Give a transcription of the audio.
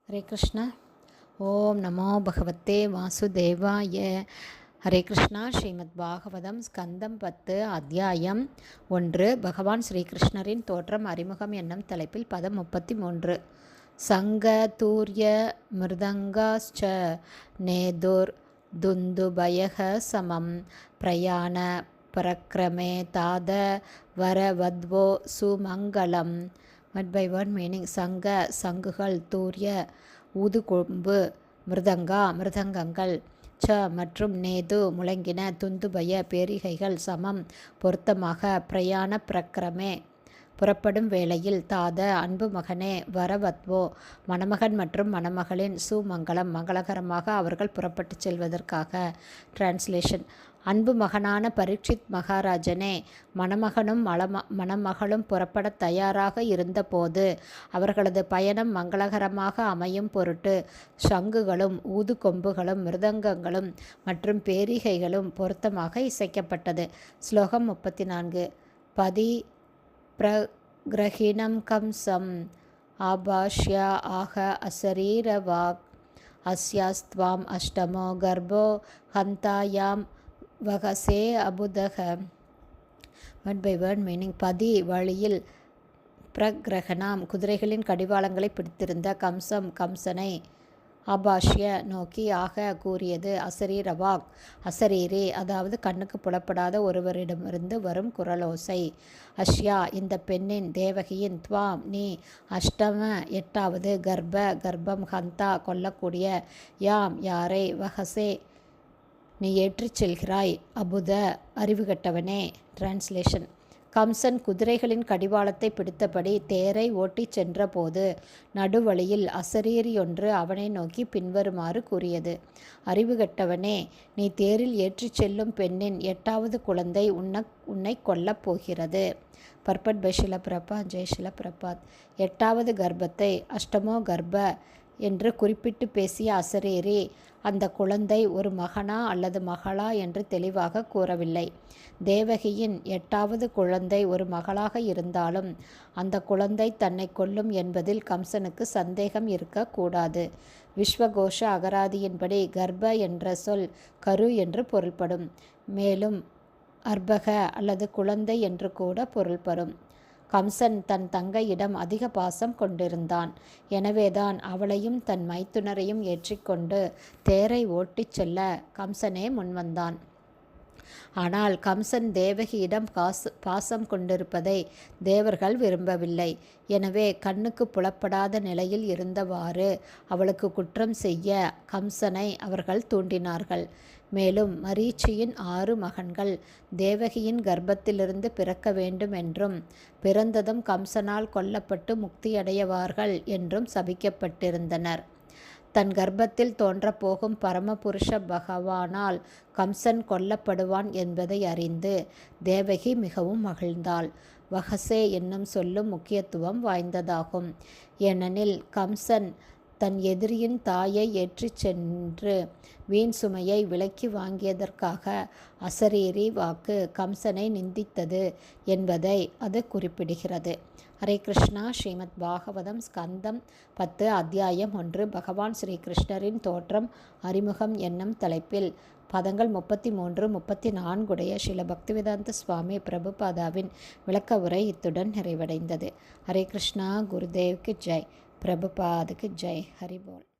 ஹரே கிருஷ்ணா. ஓம் நமோ பகவத்தே வாசுதேவாய. ஹரே கிருஷ்ணா. ஸ்ரீமத் பாகவதம் ஸ்கந்தம் 10 அத்தியாயம் 1. பகவான் ஸ்ரீகிருஷ்ணரின் தோற்றம் அறிமுகம் என்னும் தலைப்பில் பதம் 33. சங்க தூர்ய மிருதங்காஸ்ச நேதுர் துந்துபயக சமம் பிரயாண பரக்ரமே தாத வரவத்வோ சுமங்கலம். வட் பை வேர்ட் மீனிங். சங்க சங்குகள், தூர்ய ஊதுகொம்பு, மிருதங்கங்கள், ச மற்றும் நேது முழங்கின, துந்துபய பேரிகைகள், சமம் பொருத்தமாக, பிரயாண பிரக்கிரமே புறப்படும் வேளையில், தாத அன்பு மகனே, வரவத்வோ மணமகன் மற்றும் மணமகளின், சுமங்கலம் மங்களகரமாக அவர்கள் புறப்பட்டு செல்வதற்காக. டிரான்ஸ்லேஷன். அன்பு மகனான பரீட்சித் மகாராஜனே, மணமகனும் மணமகளும் புறப்பட தயாராக இருந்தபோது அவர்களது பயணம் மங்களகரமாக அமையும் பொருட்டு சங்குகளும் ஊதுகொம்புகளும் மிருதங்கங்களும் மற்றும் பேரிகைகளும் பொருத்தமாக இசைக்கப்பட்டது. ஸ்லோகம் 34. பதி பிரகிரஹிணம் கம்சம் ஆபாஷ்ய ஆக அசரீரவாக் அஸ்யாஸ்த்வாம் அஷ்டமோ கர்ப்போ ஹந்தாயாம் வகசே அபுதக. வட் பை வேர்ட் மீனிங். பதி வழியில், பிரகிரகணாம் குதிரைகளின் கடிவாளங்களை பிடித்திருந்த, கம்சனை ஆபாஷ்ய நோக்கி, ஆக கூறியது, அசரீரவாக் அசரீரி அதாவது கண்ணுக்கு புலப்படாத ஒருவரிடமிருந்து வரும் குரலோசை. அஷ்யா இந்த பெண்ணின், தேவகியின், துவாம் நீ, அஷ்டம எட்டாவது, கர்ப்பம், ஹந்தா கொல்லக்கூடிய, யாம் யாரை, வகசே நீ ஏற்றிச் செல்கிறாய், அபுத அறிவுகட்டவனே. டிரான்ஸ்லேஷன். கம்சன் குதிரைகளின் கடிவாளத்தை பிடித்தபடி தேரை ஓட்டிச் சென்றபோது நடுவழியில் அசரீரியொன்று அவனை நோக்கி பின்வருமாறு கூறியது. அறிவுகட்டவனே, நீ தேரில் ஏற்றிச் செல்லும் பெண்ணின் 8வது குழந்தை உன்னை கொல்லப் போகிறது. பர்பட் பை ஷில பிரபாத். ஜெய் ஷில பிரபாத். 8வது கர்ப்பத்தை அஷ்டமோ கர்ப்ப என்று குறிப்பிட்டு பேசிய அசரீரி அந்த குழந்தை ஒரு மகனா அல்லது மகளா என்று தெளிவாக கூறவில்லை. தேவகியின் 8வது குழந்தை ஒரு மகளாக இருந்தாலும் அந்த குழந்தை தன்னை கொல்லும் என்பதில் கம்சனுக்கு சந்தேகம் இருக்கக்கூடாது. விஸ்வகோஷ அகராதியின்படி கர்ப்ப என்ற சொல் கரு என்று பொருள்படும். மேலும் அர்பக அல்லது குழந்தை என்று கூட பொருள்படும். கம்சன் தன் தங்கையிடம் அதிக பாசம் கொண்டிருந்தான். எனவேதான் அவளையும் தன் மைத்துனரையும் ஏற்றிக்கொண்டு தேரை ஓட்டிச் செல்ல கம்சனே முன்வந்தான். ஆனால் கம்சன் தேவகியிடம் பாசம் கொண்டிருப்பதை தேவர்கள் விரும்பவில்லை. எனவே கண்ணுக்கு புலப்படாத நிலையில் இருந்தவாறு அவளுக்கு குற்றம் செய்ய கம்சனை அவர்கள் தூண்டினார்கள். மேலும் மரீச்சியின் 6 மகன்கள் தேவகியின் கர்ப்பத்திலிருந்து பிறக்க வேண்டும் என்றும் பிறந்ததும் கம்சனால் கொல்லப்பட்டு முக்தியடைவார்கள் என்றும் சபிக்கப்பட்டிருந்தனர். தன் கர்ப்பத்தில் தோன்றப்போகும் பரமபுருஷ பகவானால் கம்சன் கொல்லப்படுவான் என்பதை அறிந்து தேவகி மிகவும் மகிழ்ந்தாள். வகசே என்னும் சொல்லும் முக்கியத்துவம் வாய்ந்ததாகும். ஏனெனில் கம்சன் தன் எதிரியின் தாயை ஏற்றிச் சென்று வீண் சுமையை விலக்கி வாங்கியதற்காக அசரீரி வாக்கு கம்சனை நிந்தித்தது என்பதை அது குறிப்பிடுகிறது. ஹரே கிருஷ்ணா. ஸ்ரீமத் பாகவதம் ஸ்கந்தம் 10 அத்தியாயம் 1. பகவான் ஸ்ரீகிருஷ்ணரின் தோற்றம் அறிமுகம் என்னும் தலைப்பில் பதங்கள் 33, 34 ஸ்ரீல பக்திவேதாந்த சுவாமி பிரபுபாதாவின் விளக்க உரை இத்துடன் நிறைவடைந்தது. ஹரே கிருஷ்ணா. குருதேவ்க்கு ஜெய். பிரபுபாதுக்கு ஜெய். ஹரிபோல்.